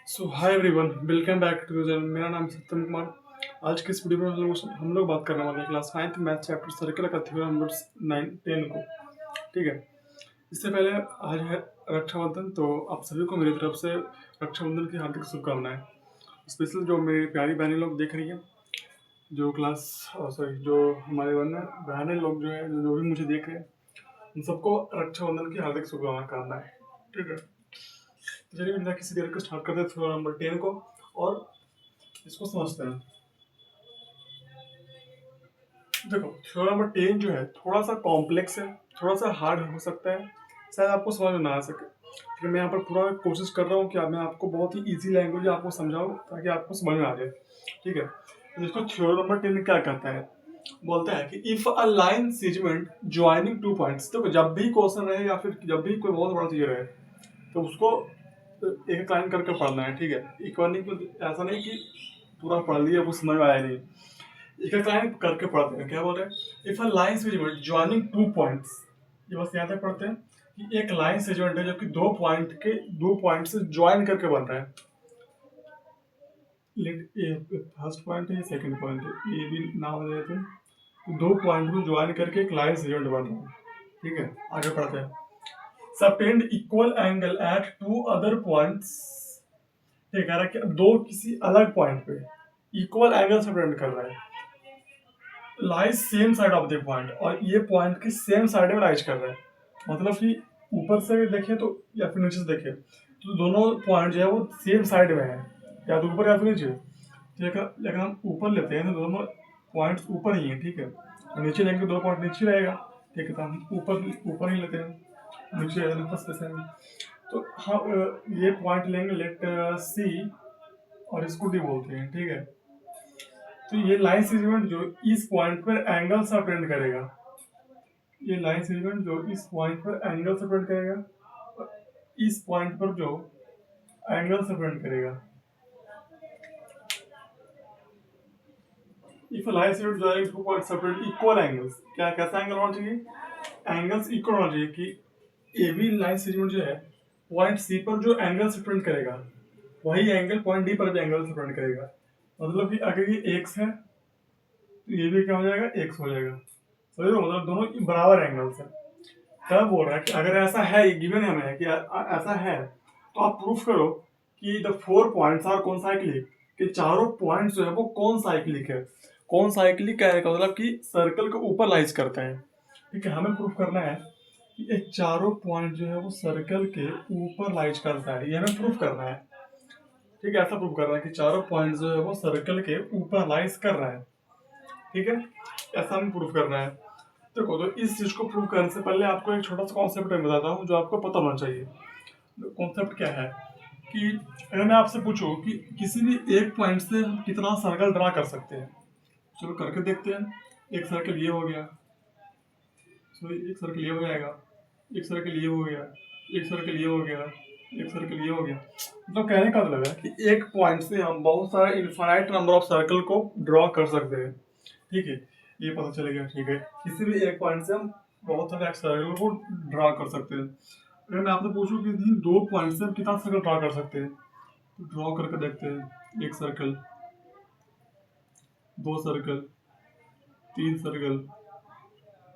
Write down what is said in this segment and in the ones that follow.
So hi everyone, welcome back to the channel. मेरा नाम सत्यम कुमार। आज की इस वीडियो में हम लोग बात करने वाले हैं class 9th math chapter circle का थ्योरम नंबर 9 10 को। ठीक है। इससे पहले आज है रक्षाबंधन, तो आप सभी को मेरी तरफ से रक्षाबंधन की हार्दिक शुभकामनाएं। स्पेशल जो मेरी प्यारी बहनें लोग देख रही हैं, जो क्लास सॉरी जो हमारे बहनें लोग जो है जो भी मुझे देख रहे हैं, उन सबको रक्षाबंधन की हार्दिक शुभकामनाएं। ठीक है। तो चलिए बिना किसी देर को स्टार्ट करते हैं थ्योरम नंबर 10 को और इसको समझते हैं। देखो, थ्योरम नंबर 10 जो है थोड़ा सा कॉम्प्लेक्स है, थोड़ा सा हार्ड हो सकता है, शायद आपको समझ में ना आ सके। लेकिन मैं यहाँ पर पूरा कोशिश कर रहा हूँ कि मैं आपको बहुत ही इजी लैंग्वेज आपको समझाऊँ ताकि आपको समझ में आ जाए। ठीक है। तो इसको थ्योरम नंबर 10 क्या कहता है, बोलता है कि if a line segment joining two points. देखो, जब भी क्वेश्चन रहे या फिर जब भी कोई बहुत बड़ा चीज रहे, तो उसको एक लाइन करके पढ़ना है। ठीक है। इक्वलिंग को ऐसा नहीं कि पूरा पढ़ लिया कुछ समझ में आया नहीं, एक एक लाइन करके पढ़ते हैं। क्या बोल रहे हैं, if a line segment joining two points. ये बस यहाँ तक पढ़ते हैं कि एक लाइन सेगमेंट है जो कि दो पॉइंट से ज्वाइन करके बन रहा है। फर्स्ट पॉइंट है, सेकंड पॉइंट है, ये भी नाम दे देते हैं। तो दो पॉइंट को ज्वाइन करके एक लाइन सेगमेंट बन रहा है। ठीक है, आगे पढ़ते हैं। Subtend equal angle at two other points. ठीक है, कि दो किसी अलग पॉइंट पे इक्वल एंगल सबटेंड कर रहा है, lies same side of the point, और ये पॉइंट के सेम साइड में लाइज कर रहा है। मतलब कि ऊपर से देखें तो या फिर नीचे से देखें तो दोनों पॉइंट जो है वो सेम साइड में है, या तो ऊपर या फिर नीचे। लेकिन हम ऊपर लेते हैं तो दोनों पॉइंट्स ऊपर ही हैं। ठीक है। तो नीचे लेंगे तो दो पॉइंट नीचे रहेगा। ठीक है, तो हम ऊपर ही लेते हैं, नीचे फर्स्ट से। तो हम ये पॉइंट लेंगे, लेट सी, और इसको डी बोलते हैं। ठीक है। तो ये लाइन सेगमेंट जो इस पॉइंट पर एंगल से प्रिंट करेगा, ये लाइन सेगमेंट जो इस पॉइंट पर एंगल से प्रिंट करेगा, इस पॉइंट पर जो एंगल से प्रिंट करेगा। If line segment joining two points separate equal angles, क्या कैसा एंगल होना चाहिए, एंगल्स इक्वल होना चाहिए। कि ए बी लाइन सेगमेंट जो है पॉइंट सी पर जो एंगल से प्रिंट करेगा, वही एंगल पॉइंट डी पर भी एंगल से प्रिंट करेगा। मतलब कि अगर ये एक्स है तो ये भी क्या हो जाएगा, एक्स हो जाएगा। समझ लो, मतलब दोनों बराबर एंगल्स है। क्या बोल रहा है कि अगर ऐसा है, ये गिवन है हमें कि ऐसा है, तो आप प्रूफ करो कि द फोर पॉइंट्स आर कौन साइक्लिक, कि चारों पॉइंट्स जो है वो कौन साइक्लिक है। कौन साइक्लिक कहने का मतलब कि सर्कल के ऊपर लाइज करते हैं। ठीक है, हमें प्रूफ करना है कि ये चारों पॉइंट जो है वो सर्कल के ऊपर लाइज करता है, ये हमें प्रूफ करना है। ठीक है, ऐसा प्रूफ करना है कि चारों पॉइंट जो है वो सर्कल के ऊपर लाइज कर रहा है। ठीक है, ऐसा हमें प्रूफ करना है। देखो, तो इस चीज को प्रूव करने से पहले आपको एक छोटा सा कॉन्सेप्ट मैं बताता हूँ जो आपको पता होना चाहिए। कॉन्सेप्ट क्या है कि अगर मैं आपसे पूछूं कि किसी भी एक पॉइंट से हम कितना सर्कल ड्रा कर सकते हैं, चलो करके देखते हैं। एक सर्कल ये हो गया, सॉरी एक सर्कल ये हो जाएगा, एक सर्कल ये हो गया, एक सर्कल ये हो गया, एक सर्कल ये हो गया। तो कहने का मतलब है कि एक पॉइंट से हम बहुत सारे इनफाइनाइट नंबर ऑफ सर्कल को ड्रॉ कर सकते हैं। ठीक है, ये पता चलेगा। ठीक है, किसी भी एक पॉइंट से हम बहुत सारे सर्कल को ड्रॉ कर सकते हैं। अगर मैं आपसे पूछूं कि दो पॉइंट से हम कितना सर्कल ड्रॉ कर सकते हैं, तो ड्रॉ करके देखते हैं। एक सर्कल, दो सर्कल, तीन सर्कल,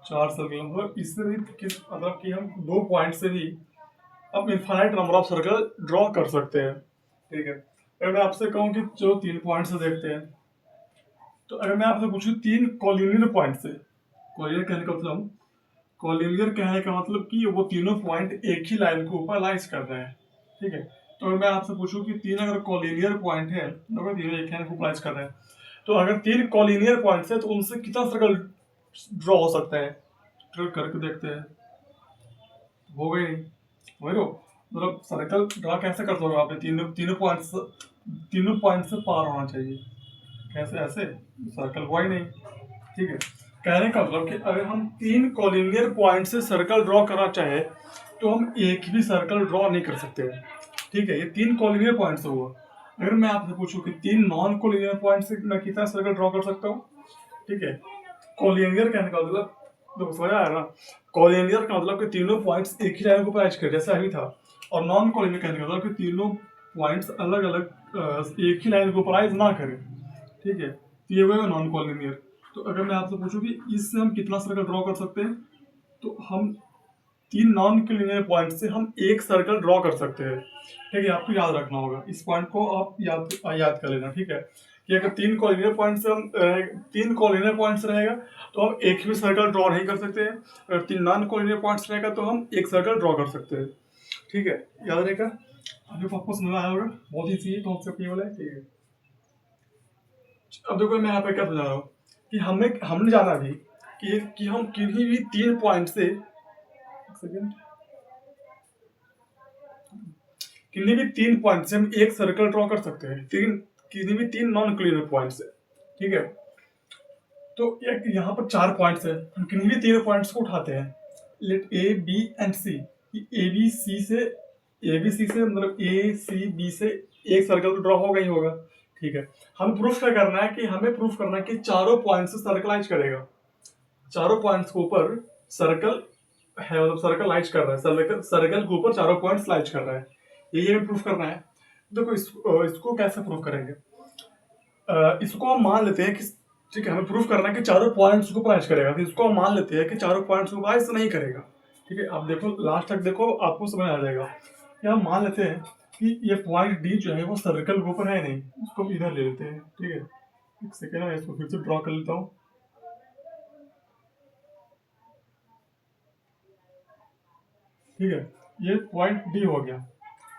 चार सर्कल। मतलब इससे भी किस मतलब कि हम दो पॉइंट से भी अब infinite number of circle draw कर सकते हैं। ठीक है, अगर मैं आपसे कहूँ कि जो तीन पॉइंट से देखते हैं, तो अगर मैं आपसे पूछूं तीन कॉलिनियर पॉइंट से, कॉलिनियर कहने का मतलब, कॉलिनियर कहने का मतलब कि वो तीनों पॉइंट एक ही लाइन के ऊपर लाइज कर रहे हैं। ठीक है, तो अगर मैं आपसे पूछूं कि तीन अगर कॉलिनियर पॉइंट है, तो तीनों एक लाइन के ऊपर लाइज कर रहे हैं, तो अगर तीन कॉलिनियर पॉइंट्स है तो उनसे कितना सर्कल ड्रॉ हो सकता है, तो करके देखते हैं। हो गई नहीं, वही तो मतलब सर्कल ड्रा कैसे कर दोगे आपने, तीनों पॉइंट से पार होना चाहिए। कैसे, ऐसे सर्कल हुआ ही नहीं। ठीक है, कहने का मतलब कि अगर हम तीन कॉलिनियर पॉइंट से सर्कल ड्रॉ करना चाहे तो हम एक भी सर्कल ड्रॉ नहीं कर सकते हैं। ठीक है, ये तीन कॉलिनियर पॉइंट से हुआ। अगर मैं आपसे पूछूं कि तीन नॉन कॉलिनियर पॉइंट से मैं कितना सर्कल ड्रॉ कर सकता हूँ। ठीक है, कॉलिनियर कहने का मतलब, तो समझ आया ना, कॉलिनियर का मतलब कि तीनों पॉइंट्स एक ही लाइन को पैच कर, जैसे अभी था। और नॉन कॉलिनियर कहने का मतलब कि तीनों पॉइंट्स अलग अलग एक ही लाइन के ऊपर आइज ना करें, ठीक है, तो ये होगा नॉन कॉलिनियर। तो अगर मैं आपसे पूछूं कि इससे हम कितना सर्कल ड्रॉ कर सकते हैं, तो हम 3 नॉन कॉलिनियर पॉइंट से हम एक सर्कल ड्रॉ कर सकते हैं, ठीक है। आपको याद रखना होगा, इस पॉइंट को आप याद कर लेना, ठीक है, कि अगर 3 कॉलिनियर पॉइंट से हम 3 कॉलिनियर पॉइंट्स रहेगा तो हम एक भी सर्कल ड्रॉ नहीं कर सकते हैं। अगर 3 नॉन कॉलिनियर पॉइंट्स रहेगा तो हम एक सर्कल ड्रॉ कर सकते हैं, ठीक है, याद रहेगा। अभी आपको समझ आया होगा, बहुत ईजी है, कॉन्सेप्ट ये वाला है, ठीक है। अब देखो मैं यहाँ पे क्या समझा रहा हूँ कि हमने जाना भी कि हम किसी भी 3 पॉइंट से, एक सेकेंड, किसी भी 3 पॉइंट से हम एक सर्कल ड्रॉ कर सकते हैं, किसी भी 3 नॉन क्लियर पॉइंट से, ठीक है। तो एक यहाँ पर 4 पॉइंट्स है, हम किसी भी 3 पॉइंट्स को उठाते हैं, let A B and C, A B C से मतलब ए सी बी से एक सर्कल तो ड्रॉ होगा ही होगा, ठीक है। हमें प्रूफ क्या करना है कि चारों पॉइंट से सर्कलाइज करेगा, चारों पॉइंट्स के ऊपर सर्कल है, मतलब सर्कल लाइज कर रहा है, सर्कल के ऊपर चारों पॉइंट्स लाइज कर रहा है, यही हमें प्रूफ करना है। देखो इसको कैसे प्रूफ करेंगे, इसको हम मान लेते हैं कि, ठीक है, हमें प्रूफ करना है कि चारों पॉइंट्स को लाइज करेगा, तो इसको हम मान लेते हैं कि चारों पॉइंट्स को लाइज नहीं करेगा, ठीक है। अब देखो लास्ट तक देखो, आपको समझ आ जाएगा कि हम मान लेते हैं कि ये पॉइंट डी जो है वो सर्कल के ऊपर है नहीं, उसको इधर ले लेते हैं, ठीक है। एक सेकेंड मैं इसको फिर से ड्रॉ कर लेता हूँ, ठीक है। ये पॉइंट डी हो गया,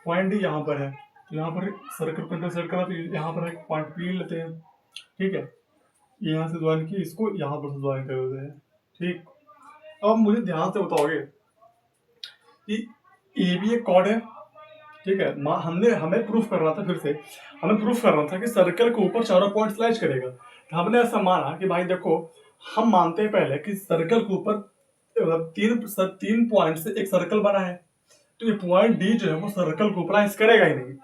पॉइंट डी यहाँ पर है, तो यहाँ पर सर्कल को इंटरसेक्ट करा, तो यहाँ पर एक पॉइंट पी लेते हैं, ठीक है। ये यहाँ से ज्वाइन की, इसको यहाँ पर से ज्वाइन कर देते हैं, ठीक। अब मुझे ध्यान से बताओगे कि ए भी एक कॉर्ड है, ठीक है। हमने हमें प्रूफ करना था, फिर से हमें प्रूफ करना था कि सर्कल के ऊपर चारों पॉइंट स्लाइज करेगा, तो हमने ऐसा माना कि भाई देखो, हम मानते हैं पहले कि सर्कल के ऊपर तीन पॉइंट से एक सर्कल बना है, तो ये पॉइंट डी जो है वो सर्कल को ऊपर करेगा ही नहीं,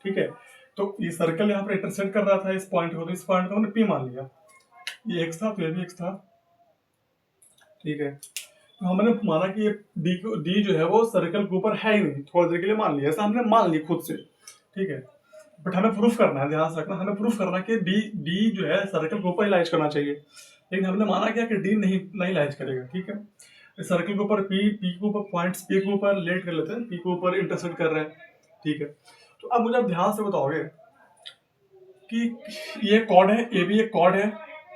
ठीक है। तो ये सर्कल यहाँ पर इंटरसेक्ट कर रहा था इस पॉइंट को, तो इस पॉइंट को हमने पी मान लिया, ये एक्स था तो ये भी एक्स था, ठीक है। तो हमने माना कि ये डी जो है वो सर्कल के ऊपर है ही नहीं, थोड़ी देर के लिए मान लिया, ऐसा हमने मान लिया खुद से, ठीक है। बट हमें प्रूफ करना है, ध्यान से रखना, हमें प्रूफ करना है कि डी जो है सर्कल के ऊपर ही लाइज करना चाहिए, लेकिन हमने माना क्या कि डी नहीं लाइज करेगा, ठीक है। सर्कल के ऊपर पी के ऊपर पॉइंट्स पी के ऊपर लेट कर लेते हैं, पी के ऊपर इंटरसेक्ट कर रहे हैं, ठीक है। तो अब मुझे ध्यान से बताओगे कि ये कॉर्ड है, ए भी एक कॉर्ड है,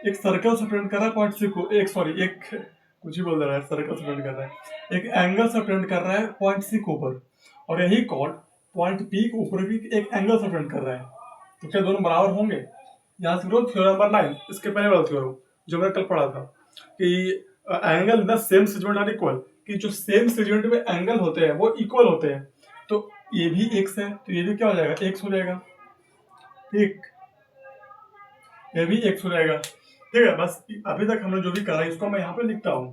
एक सर्कल से प्रिंट कर रहा है पॉइंट सी को, एक कुछ ही बोल रहा है, सर्कल से प्रिंट कर रहा है, एक एंगल से प्रिंट कर रहा है पॉइंट सी के ऊपर, और यही कॉर्ड पॉइंट पी के ऊपर भी एक एंगल से प्रिंट कर रहा है, तो क्या दोनों बराबर होंगे। यहाँ से थ्योरम नंबर 9, इसके पहले वाला थ्योरम जो मैंने कल पढ़ा था कि angle in the same segment are equal, कि जो सेम सेगमेंट में एंगल होते हैं वो इक्वल होते हैं, तो ये भी एक्स है तो ये भी क्या हो जाएगा, एक्स हो जाएगा, ठीक, ये भी एक्स हो जाएगा, ठीक है। बस अभी तक हमने जो भी करा है इसको मैं यहाँ पे लिखता हूँ,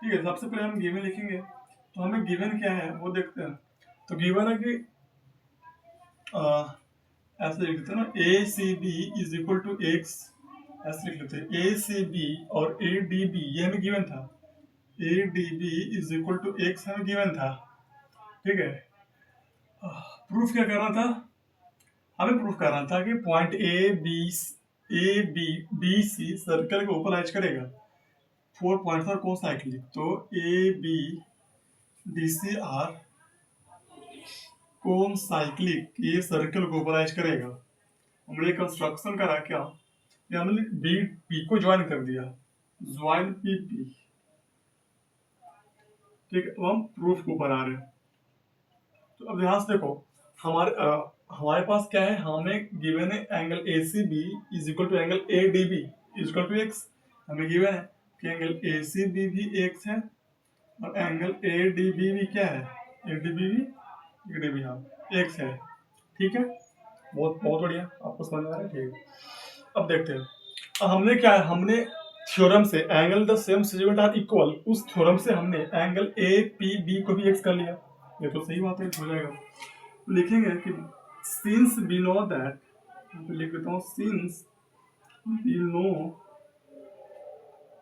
ठीक है। सबसे पहले हम गिवन लिखेंगे, तो हमें गिवन क्या है वो देखते हैं। तो गिवन है कि ऐसे लिख लेते हैं ना, A C B is equal to x, ऐसे लिख लेते हैं, ए सी बी और ए डी बी ये हमें गिवन था, A D B is equal to X हमें गिवन था, ठीक है। प्रूफ क्या करना था, हमें प्रूफ करना था कि point A B B C circle के ऊपर लाइज करेगा, 4 पॉइंट्स और कोसाइक्लिक, तो A B D C are concyclic, ये सर्कल को ओवरलाइज करेगा। हमने कंस्ट्रक्शन करा क्या, ये हमने बी पी को ज्वाइन कर दिया, ज्वाइन पी पी, ठीक है। तो हम प्रूफ के ऊपर आ रहे हैं, तो अब ध्यान से देखो, हमारे पास क्या है, हमें गिवन है angle A C B is equal to angle A D B is equal to X, हमें गिवन है कि एंगल ए सी बी भी एक्स है और एंगल ए डी बी भी क्या है, ए डी बी भी हाँ एक्स है, ठीक है। बहुत बहुत बढ़िया, आपको समझ आ रहा है, ठीक है। अब देखते हैं, अब हमने क्या है, हमने थ्योरम से angle the same segment are equal, उस थ्योरम से हमने एंगल ए पी बी को भी एक्स कर लिया, ये तो सही बात है, हो जाएगा। लिखेंगे कि सिंस वी नो दैट, लिख देता हूँ, since we know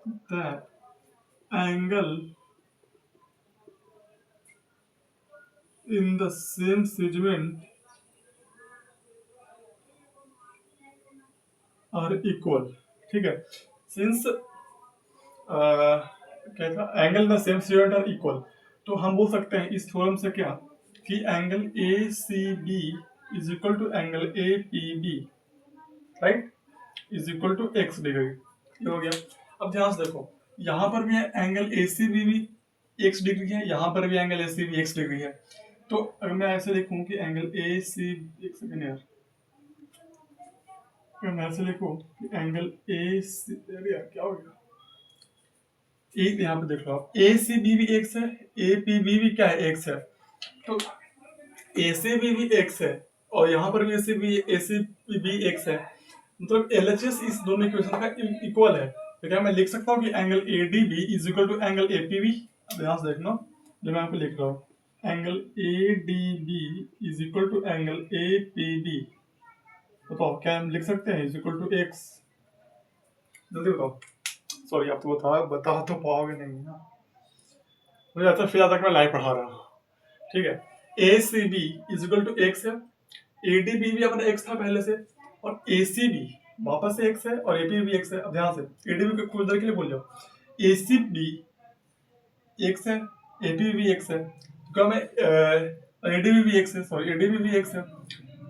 that angle in the same segment are equal, ठीक है, सिंस क्या था, angle the same side are equal, तो हम बोल सकते हैं इस थ्योरम से क्या कि angle A C B is equal to angle A P B, right, is equal to X degree, ये हो गया। अब ध्यान से देखो, यहाँ पर भी एंगल ए सी बी भी एक्स डिग्री है, यहाँ पर भी angle A C B X degree है। तो अगर मैं ऐसे लिखूं कि एंगल ए सी, एक सेकेंड यार, अगर मैं ऐसे लिखूं कि एंगल ए सी, अरे यार क्या हो गया, एक यहाँ पे देख लो आप, ए सी बी भी एक्स है, ए पी बी भी क्या है, एक्स है, तो ए सी बी भी एक्स है और यहाँ पर भी ए सी बी एक्स है, मतलब एल एच एस इस दोनों इक्वेशन का इक्वल है। तो क्या मैं लिख सकता हूँ कि angle A D B is equal to angle A P B, ध्यान से देखना जो मैं यहाँ पे लिख रहा हूँ, angle A D B is equal to angle A P B, बताओ क्या हम लिख सकते हैं, इज इक्वल टू एक्स, जल्दी बताओ, सॉरी आप तो बता तो पाओगे नहीं ना, मुझे अच्छा फिलहाल तक मैं लाइव पढ़ा रहा हूँ, ठीक है, A C B is equal to x है, ए डी बी भी अपना एक्स था पहले से, और ए सी बी वापस से एक्स है, और ए पी भी एक्स है। अब ध्यान से ए डी बी कुछ देर के लिए बोल जाओ, ए सी बी एक्स है, ए पी भी एक्स है, तो क्या मैं ए डी बी एक्स है, sorry A D B X है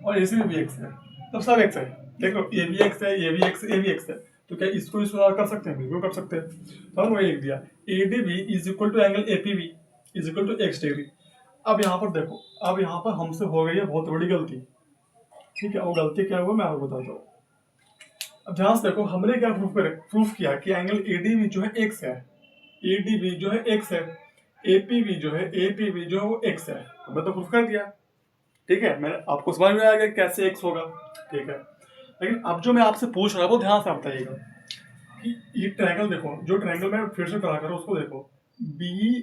और ए सी भी एक्स है, तब सब एक्स है, देख लो ए भी एक्स है, ए भी एक्स, ए भी एक्स है, तो क्या इसको सुधार कर सकते हैं, बिल्कुल कर सकते हैं, तो हमने वही लिख दिया, A D B is equal to angle A P B is equal to X degree. अब यहाँ पर देखो, अब यहाँ पर हमसे हो गई है बहुत बड़ी गलती, ठीक है, वो गलती क्या हुआ मैं आपको बताता हूँ। अब ध्यान से देखो, हमने क्या प्रूफ किया कि एंगल ए डी बी जो है एक्स है, ए डी बी जो है एक्स है, ए पी बी जो है, ए पी बी जो है वो एक्स है, हमने तो प्रूफ कर दिया, ठीक है, मैं आपको समझ में आ गया कैसे एक्स होगा, ठीक है। लेकिन अब जो मैं आपसे पूछ रहा हूँ वो ध्यान से आप बताइएगा कि ये ट्रायंगल देखो, जो ट्रायंगल मैं फिर से करा कर उसको देखो, बी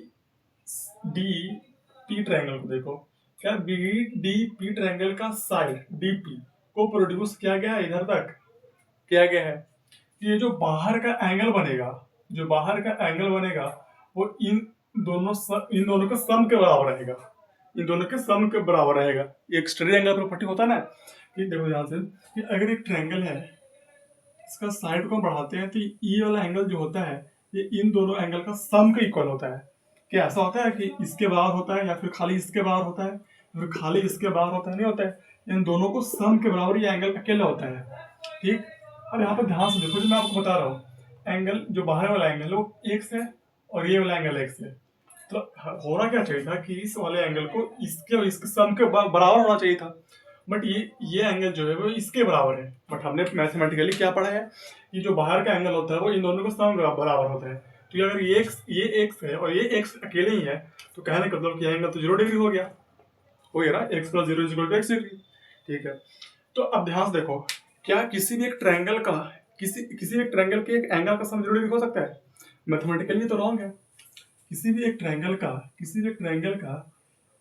डी पी ट्रायंगल को देखो, क्या बी डी पी ट्रायंगल का साइड डी पी को प्रोड्यूस किया गया है, इधर तक किया गया है, ये जो बाहर का एंगल बनेगा, जो बाहर का एंगल बनेगा वो इन दोनों के सम के बराबर रहेगा, इन दोनों के सम के बराबर रहेगा। एक ट्रायंगल प्रॉपर्टी होता है ना कि देखो ध्यान से कि अगर एक ट्रायंगल है, इसका साइड को बढ़ाते हैं तो ये वाला एंगल जो होता है ये इन दोनों एंगल का सम का इक्वल होता है। क्या ऐसा होता है कि इसके बराबर होता है या फिर खाली इसके बराबर होता है या फिर खाली इसके बराबर होता है, नहीं होता है, इन दोनों को सम के बराबर ये एंगल अकेला होता है, ठीक। अब यहाँ पर ध्यान से देखो, जो मैं आपको बता रहा हूँ, एंगल जो बाहर वाला एंगल है वो एक्स है और ये वाला एंगल एक्स है, तो होना क्या चाहिए था कि इस वाले एंगल को इसके और इसके सम के बराबर होना चाहिए था, बट ये एंगल जो है वो इसके बराबर है, बट हमने मैथमेटिकली क्या पढ़ा है कि जो बाहर का एंगल होता है वो इन दोनों को सम बराबर होता है, तो अगर ये एक्स है और ये एक्स अकेले ही है तो कहने का मतलब कि एंगल तो 0 डिग्री हो गया, हो गया ना, X plus 0 is equal to X degree, ठीक है। तो अब ध्यान से देखो, क्या किसी भी एक ट्रायंगल का किसी एक ट्रायंगल के एक एंगल का सम 0 डिग्री हो सकता है, मैथमेटिकली तो रॉन्ग है, किसी भी एक ट्रायंगल का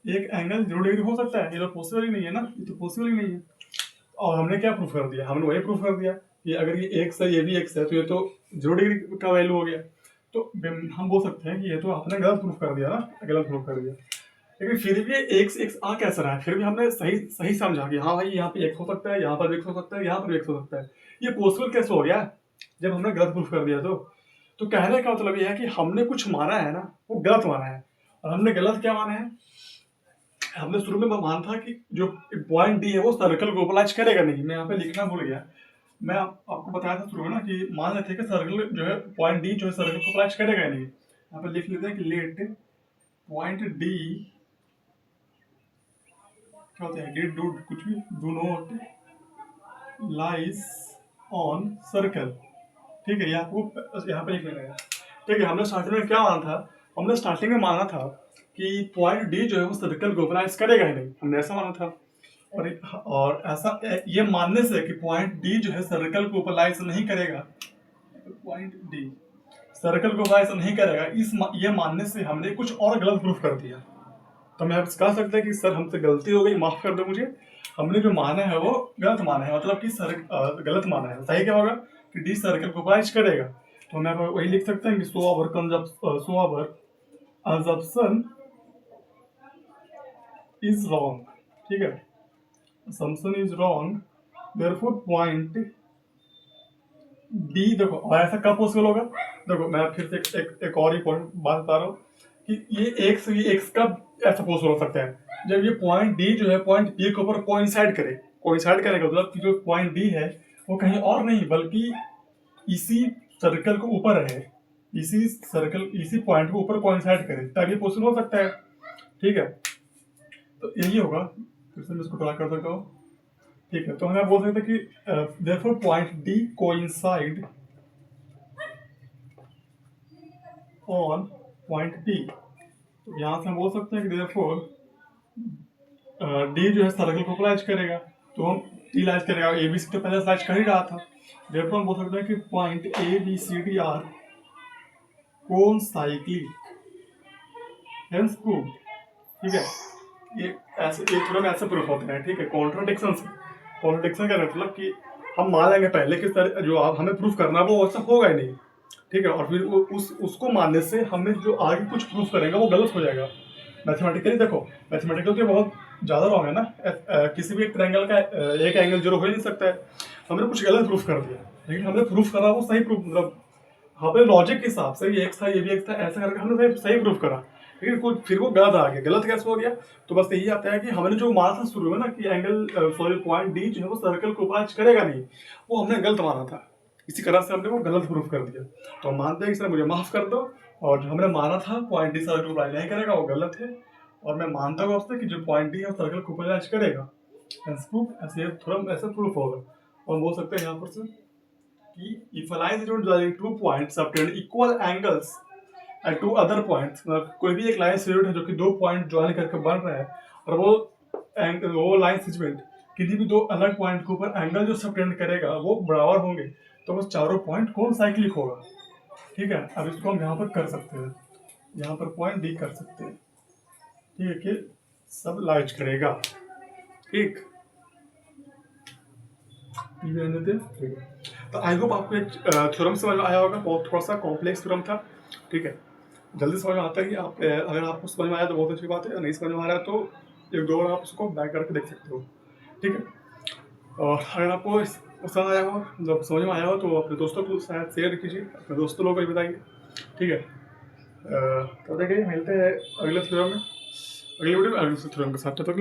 एक एंगल 0 डिग्री हो सकता है, ये तो पॉसिबल ही नहीं है ना, ये तो पॉसिबल ही नहीं है। और हमने क्या प्रूफ कर दिया, हमने वही प्रूफ कर दिया कि अगर ये एक्स है ये भी एक्स है तो ये तो 0 डिग्री का वैल्यू हो गया, तो हम बोल सकते हैं कि ये तो आपने गलत प्रूफ कर दिया ना, गलत प्रूफ कर दिया। लेकिन फिर भी एक्स एक्स आ कैसा रहा है, फिर भी हमने सही सही समझा कि हाँ भाई यहाँ पे एक्स हो सकता है, यहाँ पर भी एक्स हो सकता है, यहाँ पर भी एक्स हो सकता है, ये पॉसिबल कैसे हो गया जब हमने गलत प्रूफ कर दिया। तो कहने का मतलब ये है कि हमने कुछ माना है ना वो गलत माना है, और हमने गलत क्या माना है, हमने शुरू में माना था कि जो पॉइंट डी है वो सर्कल को ओवरलैप करेगा नहीं, मैं यहाँ पे लिखना भूल गया, मैं आपको बताया था शुरू में ना कि मान लेते हैं कि सर्कल जो है पॉइंट डी जो है सर्कल को ओवरलैप करेगा नहीं, यहाँ पे लिख लेते हैं कि लेट पॉइंट डी क्या होता है, डिड डू कुछ भी do not lies on circle, ठीक है, ये आपको यहाँ पे लिख लेना है, ठीक है। हमने स्टार्टिंग में क्या माना था, हमने स्टार्टिंग में माना था कि पॉइंट डी जो है वो सर्कल को ओवरलैप करेगा ही नहीं, हमने ऐसा माना था, और ऐसा ये मानने से कि पॉइंट डी जो है सर्कल को ओवरलैप नहीं करेगा, पॉइंट डी सर्कल को ओवरलैप नहीं करेगा, ये मानने से हमने कुछ और गलत प्रूफ कर दिया। तो मैं आपसे कह सकता है कि सर हमसे गलती हो गई, माफ कर दो मुझे, हमने जो माना है वो गलत माना है, मतलब कि गलत माना है, सही क्या होगा कि डी सर्कल को ओवरलैप करेगा, तो मैं वही लिख सकता हूँ कि so our assumption is wrong, ठीक है, assumption is wrong, therefore point D देखो, और ऐसा कब पॉसिबल होगा? देखो मैं फिर से एक और ही पॉइंट बात बता रहा हूँ कि ये एक्स कब ऐसा पॉसिबल हो सकता है, जब ये पॉइंट डी जो है पॉइंट बी के ऊपर कोइंसाइड करेगा, मतलब कि जो पॉइंट डी है वो कहीं और नहीं बल्कि इसी सर्कल के ऊपर है, इसी पॉइंट के ऊपर कोइंसाइड करे, तभी पॉसिबल हो सकता है। ठीक है, तो यही होगा। फिर से मैं इसको ड्रा कर देता हूँ। ठीक है, तो हमें बोल सकते हैं कि therefore point D coincide on point B. तो यहाँ से हम बोल सकते हैं कि देयरफॉर डी जो है सर्कल को लाइज करेगा, तो हम टी लाइज करेगा, ए बी सी तो पहले लाइज कर ही रहा था। देयरफॉर हम बोल सकते हैं कि point A B C D are concyclic, hence proved. ठीक है, ये ऐसे एक थ्योरम ऐसे प्रूफ होते हैं। ठीक है, कॉन्ट्राडिक्शन से, कॉन्ट्राडिक्शन का मतलब कि हम मान लेंगे पहले कि सर जो आप हमें प्रूफ करना है वो वैसा होगा ही नहीं। ठीक है, और फिर उसको मानने से हमें जो आगे कुछ प्रूफ करेंगे वो गलत हो जाएगा। मैथमेटिकली देखो, मैथमेटिकल तो बहुत ज़्यादा रॉन्ग है ना। किसी भी एक ट्रायंगल का एक एंगल जीरो हो ही नहीं सकता है। हमने कुछ गलत प्रूफ कर दिया, लेकिन हमने प्रूफ करा वो सही प्रूफ, मतलब हमने लॉजिक के हिसाब से ये एक्स था ये भी एक्स था ऐसा करके हमने सही प्रूफ करा, लेकिन फिर वो गलत आ गया। गलत कैसे हो गया? तो बस यही आता है कि हमने जो माना था शुरू में ना कि एंगल सॉरी पॉइंट डी जो है वो सर्कल को ऊपर करेगा नहीं, वो हमने गलत माना था। इसी कारण से हमने वो गलत प्रूफ कर दिया। तो हम मानते हैं कि सर मुझे माफ कर दो, और जो हमने माना था पॉइंट डी सर्कल को नहीं करेगा वो गलत है, और मैं मानता हूँ आपसे कि जो पॉइंट डी है वो सर्कल को ऊपर करेगा। प्रूफ ऐसे थोड़ा ऐसा प्रूफ होगा। और बोल सकते हैं यहाँ पर से कि if a line is joining two points obtain equal angles at two other points, मतलब कोई भी एक लाइन सेगमेंट है जो कि दो पॉइंट ज्वाइन करके बन रहा है, और वो लाइन सेगमेंट किसी भी दो अलग पॉइंट के ऊपर एंगल जो सबटेंड करेगा वो बराबर होंगे, तो बस चारों पॉइंट कौन साइक्लिक होगा। ठीक है, अब इसको हम यहाँ पर कर सकते हैं, यहाँ पर पॉइंट डी कर सकते हैं। ठीक है, कि सब लाइज करेगा। ठीक, ठीक है, तो आई होप आपको एक थ्योरम समझ में आया होगा। बहुत थोड़ा सा कॉम्प्लेक्स थ्योरम था। ठीक है, जल्दी समझ में आता है कि आप अगर आपको समझ में आया तो बहुत अच्छी बात है, नहीं समझ में आ रहा है तो एक दो बार आप उसको बैक करके देख सकते हो। ठीक है, और अगर आपको पसंद आया हो, जब समझ में आया हो तो अपने दोस्तों को शायद शेयर कीजिए, अपने दोस्तों लोगों को भी बताइए। ठीक है, तो देखिए मिलते हैं अगले थ्योरम में, अगले वीडियो में अगले थ्योरम के साथ। तब तक